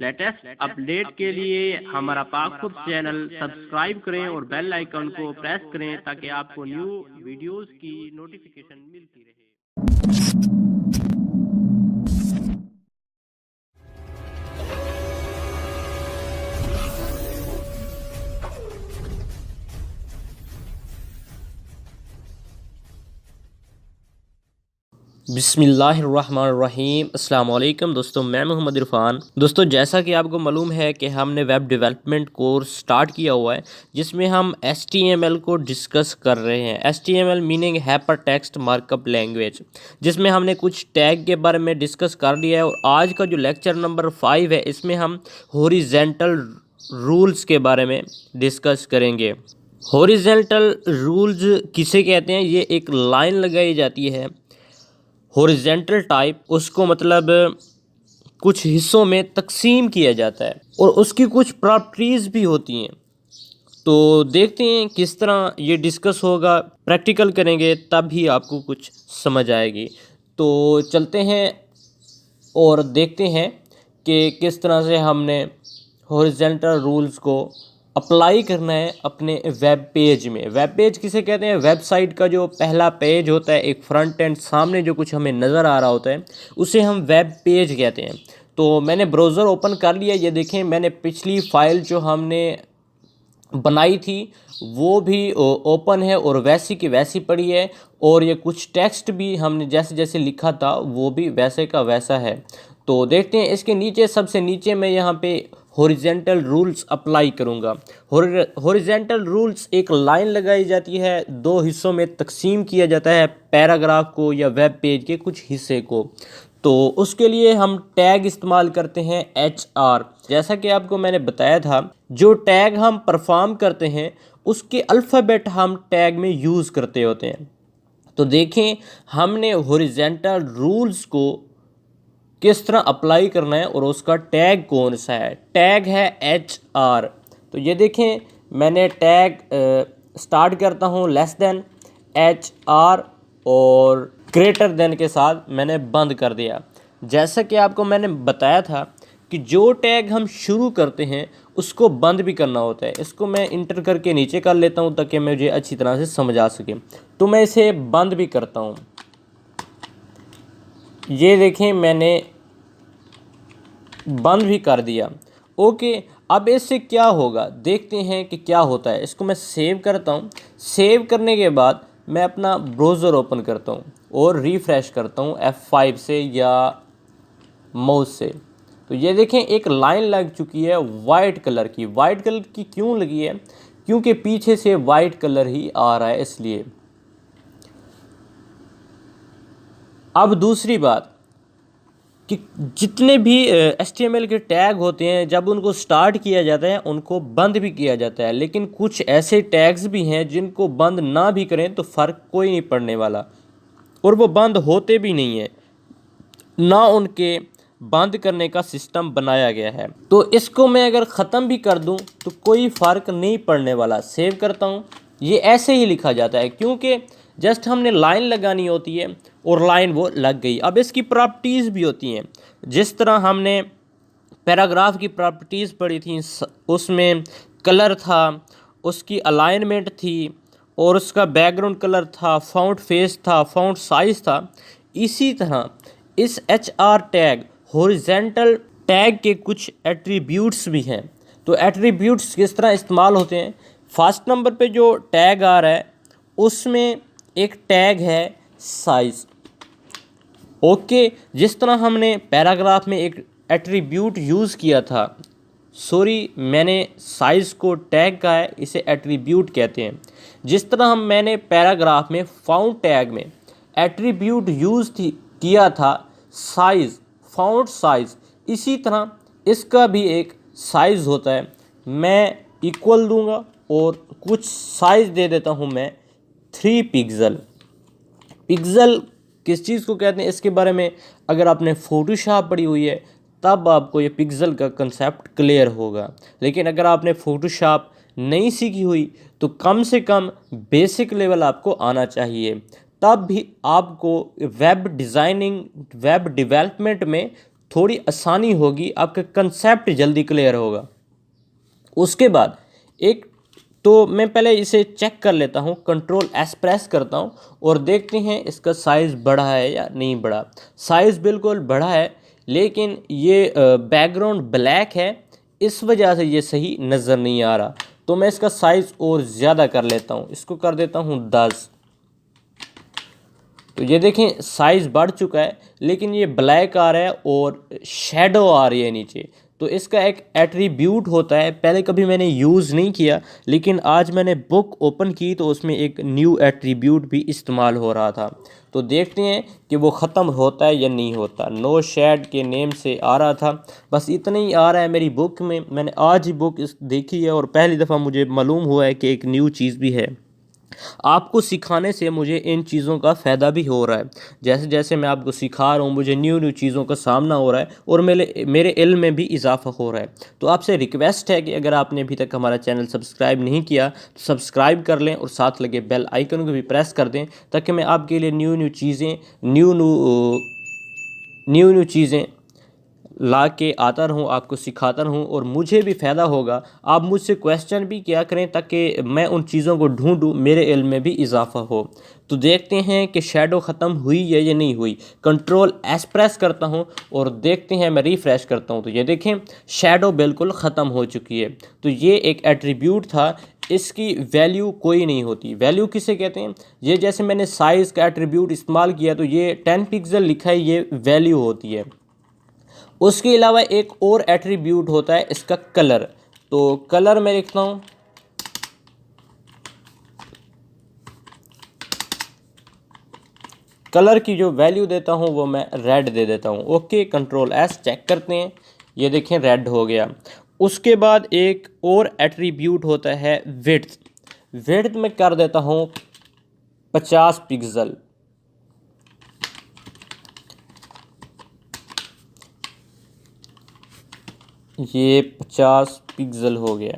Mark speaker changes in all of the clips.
Speaker 1: Latest update के लिए हमारा पाकखुद चैनल सब्सक्राइब करें और बेल आइकन को प्रेस करें ताकि आपको न्यू वीडियोस की नोटिफिकेशन मिलती रहे।
Speaker 2: बिस्मिल्लाहिर्रहमानिर्रहीम अस्सलाम वालेकुम दोस्तों, मैं मोहम्मद इरफान। दोस्तों, जैसा कि आपको मालूम है कि हमने वेब डेवलपमेंट कोर्स स्टार्ट किया हुआ है जिसमें हम HTML को डिस्कस कर रहे हैं। HTML meaning hyper text markup language, जिसमें हमने कुछ टैग के बारे में डिस्कस कर लिया है। और आज का जो लेक्चर नंबर 5 है इसमें हम हॉरिजॉन्टल रूल्स के बारे में डिस्कस करेंगे। हॉरिजॉन्टल रूल्स किसे कहते हैं? ये एक लाइन लगाई जाती है हॉरिजॉन्टल टाइप, उसको मतलब कुछ हिस्सों में तकसीम किया जाता है और उसकी कुछ प्रॉपर्टीज़ भी होती हैं। तो देखते हैं किस तरह ये डिस्कस होगा, प्रैक्टिकल करेंगे तब ही आपको कुछ समझ आएगी। तो चलते हैं और देखते हैं कि किस तरह से हमने हॉरिजॉन्टल रूल्स को अप्लाई करना है अपने वेब पेज में। वेब पेज किसे कहते हैं? वेबसाइट का जो पहला पेज होता है, एक फ्रंट एंड सामने जो कुछ हमें नज़र आ रहा होता है, उसे हम वेब पेज कहते हैं। तो मैंने ब्राउज़र ओपन कर लिया। ये देखें, मैंने पिछली फ़ाइल जो हमने बनाई थी वो भी ओपन है और वैसी की वैसी पड़ी है। और ये कुछ टेक्स्ट भी हमने जैसे जैसे लिखा था वो भी वैसे का वैसा है। तो देखते हैं इसके नीचे, सबसे नीचे मैं यहाँ पे हॉरिजॉन्टल रूल्स अप्लाई करूँगा। हॉरिजॉन्टल रूल्स एक लाइन लगाई जाती है, दो हिस्सों में तकसीम किया जाता है पैराग्राफ को या वेब पेज के कुछ हिस्से को। तो उसके लिए हम टैग इस्तेमाल करते हैं HR। जैसा कि आपको मैंने बताया था, जो टैग हम परफॉर्म करते हैं उसके अल्फ़ाबेट हम टैग में यूज़ करते होते हैं। तो देखें हमने हॉरिजॉन्टल रूल्स को किस तरह अप्लाई करना है और उसका टैग कौन सा है। टैग है HR। तो ये देखें, मैंने टैग स्टार्ट करता हूँ लेस देन HR और ग्रेटर देन के साथ मैंने बंद कर दिया। जैसा कि आपको मैंने बताया था कि जो टैग हम शुरू करते हैं उसको बंद भी करना होता है। इसको मैं इंटर करके नीचे कर लेता हूँ ताकि मुझे अच्छी तरह से समझ आ सके। तो मैं इसे बंद भी करता हूँ। ये देखें, मैंने बंद भी कर दिया। ओके, अब इससे क्या होगा देखते हैं कि क्या होता है। इसको मैं सेव करता हूँ। सेव करने के बाद मैं अपना ब्राउज़र ओपन करता हूँ और रिफ़्रेश करता हूँ F5 से या माउस से। तो ये देखें, एक लाइन लग चुकी है वाइट कलर की। वाइट कलर की क्यों लगी है? क्योंकि पीछे से वाइट कलर ही आ रहा है, इसलिए। अब दूसरी बात कि जितने भी HTML के टैग होते हैं, जब उनको स्टार्ट किया जाता है उनको बंद भी किया जाता है। लेकिन कुछ ऐसे टैग्स भी हैं जिनको बंद ना भी करें तो फ़र्क कोई नहीं पड़ने वाला, और वो बंद होते भी नहीं है, ना उनके बंद करने का सिस्टम बनाया गया है। तो इसको मैं अगर ख़त्म भी कर दूं तो कोई फ़र्क नहीं पड़ने वाला। सेव करता हूं, ये ऐसे ही लिखा जाता है क्योंकि जस्ट हमने लाइन लगानी होती है और लाइन वो लग गई। अब इसकी प्रॉपर्टीज़ भी होती हैं। जिस तरह हमने पैराग्राफ की प्रॉपर्टीज़ पढ़ी थी, उसमें कलर था, उसकी अलाइनमेंट थी और उसका बैकग्राउंड कलर था, फ़ॉन्ट फेस था, फ़ॉन्ट साइज़ था। इसी तरह इस HR टैग, हॉरिजॉन्टल टैग के कुछ एट्रीब्यूट्स भी हैं। तो एट्रीब्यूट्स किस तरह इस्तेमाल होते हैं? फर्स्ट नंबर पे जो टैग आ रहा है उसमें एक टैग है साइज़। ओके, जिस तरह हमने पैराग्राफ में एक एट्रीब्यूट यूज़ किया था, सॉरी मैंने साइज़ को टैग का है, इसे एट्रीब्यूट कहते हैं। जिस तरह मैंने पैराग्राफ में फ़ॉन्ट टैग में एट्रीब्यूट यूज़ किया था साइज़, फ़ॉन्ट साइज़, इसी तरह इसका भी एक साइज़ होता है। मैं इक्वल दूंगा और कुछ साइज़ दे देता हूं मैं 3 पिक्सल। पिक्सल किस चीज़ को कहते हैं इसके बारे में अगर आपने फ़ोटोशॉप पढ़ी हुई है तब आपको ये पिक्सल का कंसेप्ट क्लियर होगा। लेकिन अगर आपने फ़ोटोशॉप नहीं सीखी हुई तो कम से कम बेसिक लेवल आपको आना चाहिए, तब भी आपको वेब डिज़ाइनिंग, वेब डेवलपमेंट में थोड़ी आसानी होगी, आपका कंसेप्ट जल्दी क्लियर होगा। उसके बाद एक तो मैं पहले इसे चेक कर लेता हूँ, कंट्रोल एस प्रेस करता हूँ और देखते हैं इसका साइज़ बढ़ा है या नहीं बढ़ा। साइज़ बिल्कुल बढ़ा है, लेकिन ये बैकग्राउंड ब्लैक है, इस वजह से ये सही नज़र नहीं आ रहा। तो मैं इसका साइज़ और ज़्यादा कर लेता हूँ, इसको कर देता हूँ 10। तो ये देखें साइज़ बढ़ चुका है, लेकिन ये ब्लैक आ रहा है और शेडो आ रही है नीचे। तो इसका एक एट्रीब्यूट होता है, पहले कभी मैंने यूज़ नहीं किया, लेकिन आज मैंने बुक ओपन की तो उसमें एक न्यू एट्रीब्यूट भी इस्तेमाल हो रहा था। तो देखते हैं कि वो ख़त्म होता है या नहीं होता। नो शेड के नेम से आ रहा था, बस इतना ही आ रहा है मेरी बुक में। मैंने आज ही बुक देखी है और पहली दफ़ा मुझे मालूम हुआ है कि एक न्यू चीज़ भी है। आपको सिखाने से मुझे इन चीज़ों का फ़ायदा भी हो रहा है। जैसे जैसे मैं आपको सिखा रहा हूँ, मुझे न्यू न्यू चीज़ों का सामना हो रहा है और मेरे इल्म में भी इजाफ़ा हो रहा है। तो आपसे रिक्वेस्ट है कि अगर आपने अभी तक हमारा चैनल सब्सक्राइब नहीं किया तो सब्सक्राइब कर लें और साथ लगे बेल आइकन को भी प्रेस कर दें, ताकि मैं आपके लिए न्यू न्यू चीज़ें न्यू न्यू चीज़ें ला के आता रहूँ, आपको सिखाता रहूँ और मुझे भी फ़ायदा होगा। आप मुझसे क्वेश्चन भी किया करें ताकि मैं उन चीज़ों को ढूंढूं, मेरे इल्म में भी इजाफ़ा हो। तो देखते हैं कि शेडो ख़त्म हुई है या नहीं हुई। कंट्रोल एस प्रेस करता हूँ और देखते हैं, मैं रिफ़्रेश करता हूँ तो ये देखें शेडो बिल्कुल ख़त्म हो चुकी है। तो ये एक एट्रीब्यूट था, इसकी वैल्यू कोई नहीं होती। वैल्यू किसे कहते हैं? ये जैसे मैंने साइज़ का एट्रीब्यूट इस्तेमाल किया तो ये 10 पिक्सल लिखा है, ये वैल्यू होती है। उसके अलावा एक और एट्रीब्यूट होता है इसका कलर। तो कलर मैं लिखता हूँ कलर की जो वैल्यू देता हूँ वो मैं रेड दे देता हूँ। ओके, कंट्रोल एस चेक करते हैं, ये देखें रेड हो गया। उसके बाद एक और एट्रीब्यूट होता है विड्थ। विड्थ में कर देता हूँ 50 पिक्सल। ये 50 पिक्सल हो गया।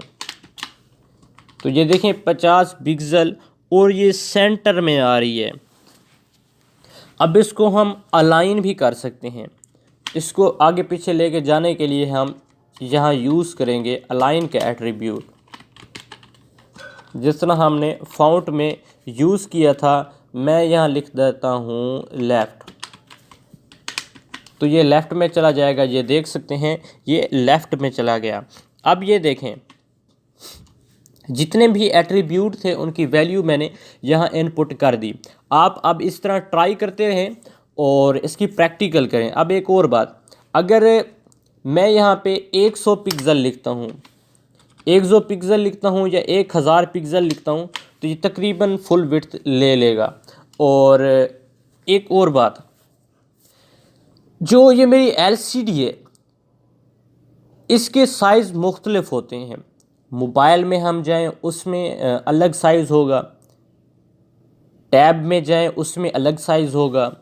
Speaker 2: तो ये देखें 50 पिक्सल और ये सेंटर में आ रही है। अब इसको हम अलाइन भी कर सकते हैं। इसको आगे पीछे लेके जाने के लिए हम यहाँ यूज़ करेंगे अलाइन का एट्रीब्यूट, जिस तरह हमने फ़ॉन्ट में यूज़ किया था। मैं यहाँ लिख देता हूँ लेफ़्ट, तो ये लेफ़्ट में चला जाएगा। ये देख सकते हैं ये लेफ़्ट में चला गया। अब ये देखें जितने भी एट्रीब्यूट थे उनकी वैल्यू मैंने यहाँ इनपुट कर दी। आप अब इस तरह ट्राई करते रहें और इसकी प्रैक्टिकल करें। अब एक और बात, अगर मैं यहाँ पे 100 पिक्सल लिखता हूँ, 100 पिक्सल लिखता हूँ या 1000 पिक्सल लिखता हूँ तो ये तकरीबन फुल विड्थ ले लेगा। और एक और बात, जो ये मेरी एलसीडी है इसके साइज़ मुख्तलिफ होते हैं। मोबाइल में हम जाएं उसमें अलग साइज़ होगा, टैब में जाएं उसमें अलग साइज़ होगा,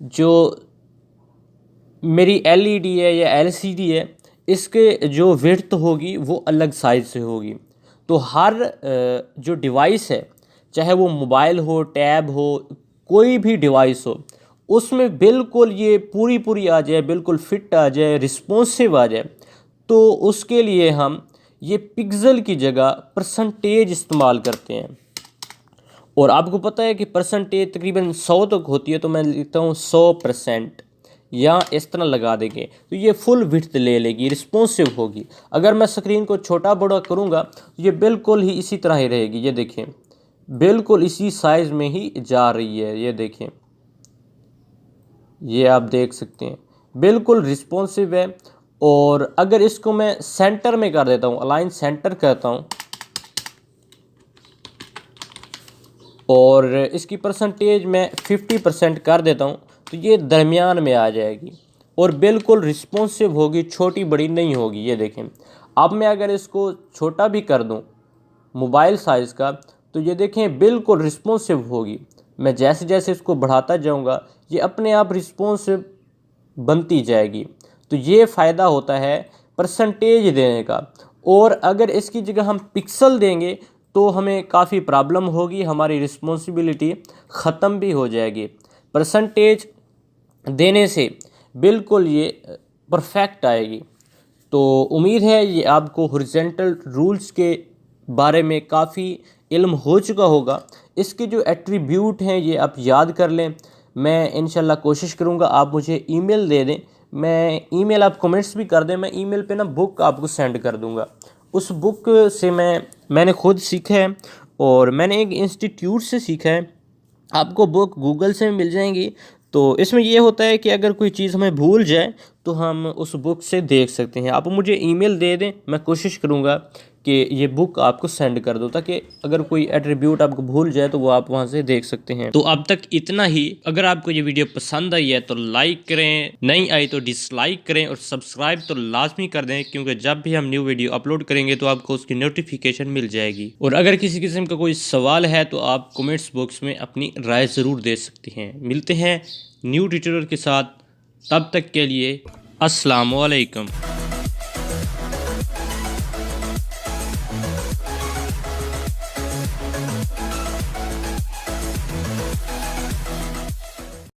Speaker 2: जो मेरी एलईडी है या एलसीडी है इसके जो विड्थ होगी वो अलग साइज़ से होगी। तो हर जो डिवाइस है, चाहे वो मोबाइल हो, टैब हो, कोई भी डिवाइस हो, उसमें बिल्कुल ये पूरी आ जाए, बिल्कुल फिट आ जाए, रिस्पॉन्सिव आ जाए, तो उसके लिए हम ये पिक्सल की जगह परसेंटेज इस्तेमाल करते हैं। और आपको पता है कि परसेंटेज तकरीबन 100 तक होती है, तो मैं लिखता हूँ 100%, या इस तरह लगा देंगे तो ये फुल विड्थ ले लेगी, रिस्पॉन्सिव होगी। अगर मैं स्क्रीन को छोटा बड़ा करूँगा तो ये बिल्कुल ही इसी तरह ही रहेगी। ये देखें बिल्कुल इसी साइज़ में ही जा रही है। ये देखें, ये आप देख सकते हैं बिल्कुल रिस्पॉन्सिव है। और अगर इसको मैं सेंटर में कर देता हूँ, अलाइन सेंटर करता हूँ और इसकी परसेंटेज मैं 50% कर देता हूँ तो ये दरमियान में आ जाएगी और बिल्कुल रिस्पॉन्सिव होगी, छोटी बड़ी नहीं होगी। ये देखें, अब मैं अगर इसको छोटा भी कर दूँ मोबाइल साइज़ का तो ये देखें बिल्कुल रिस्पॉन्सिव होगी। मैं जैसे जैसे इसको बढ़ाता जाऊँगा ये अपने आप रिस्पॉन्सिव बनती जाएगी। तो ये फ़ायदा होता है परसेंटेज देने का। और अगर इसकी जगह हम पिक्सल देंगे तो हमें काफ़ी प्रॉब्लम होगी, हमारी रिस्पॉन्सिबिलिटी ख़त्म भी हो जाएगी। परसेंटेज देने से बिल्कुल ये परफेक्ट आएगी। तो उम्मीद है ये आपको हॉरिजॉन्टल रूल्स के बारे में काफ़ी इल्म हो चुका होगा। इसके जो एट्रीब्यूट हैं ये आप याद कर लें। मैं इंशाल्लाह कोशिश करूँगा आप मुझे ईमेल दे दें, मैं ईमेल आप कमेंट्स भी कर दें, मैं ईमेल पे ना बुक आपको सेंड कर दूँगा। उस बुक से मैंने खुद सीखा है और मैंने एक इंस्टीट्यूट से सीखा है। आपको बुक गूगल से मिल जाएंगी। तो इसमें ये होता है कि अगर कोई चीज़ हमें भूल जाए तो हम उस बुक से देख सकते हैं। आप मुझे ईमेल दे दें, मैं कोशिश करूँगा कि ये बुक आपको सेंड कर दो, ताकि अगर कोई एट्रीब्यूट आपको भूल जाए तो वो आप वहाँ से देख सकते हैं। तो अब तक इतना ही। अगर आपको ये वीडियो पसंद आई है तो लाइक करें, नहीं आई तो डिसलाइक करें और सब्सक्राइब तो लाजमी कर दें, क्योंकि जब भी हम न्यू वीडियो अपलोड करेंगे तो आपको उसकी नोटिफिकेशन मिल जाएगी। और अगर किसी किस्म का कोई सवाल है तो आप कमेंट्स बॉक्स में अपनी राय ज़रूर दे सकते हैं। मिलते हैं न्यू ट्यूटोरियल के साथ, तब तक के लिए अस्सलाम वालेकुम।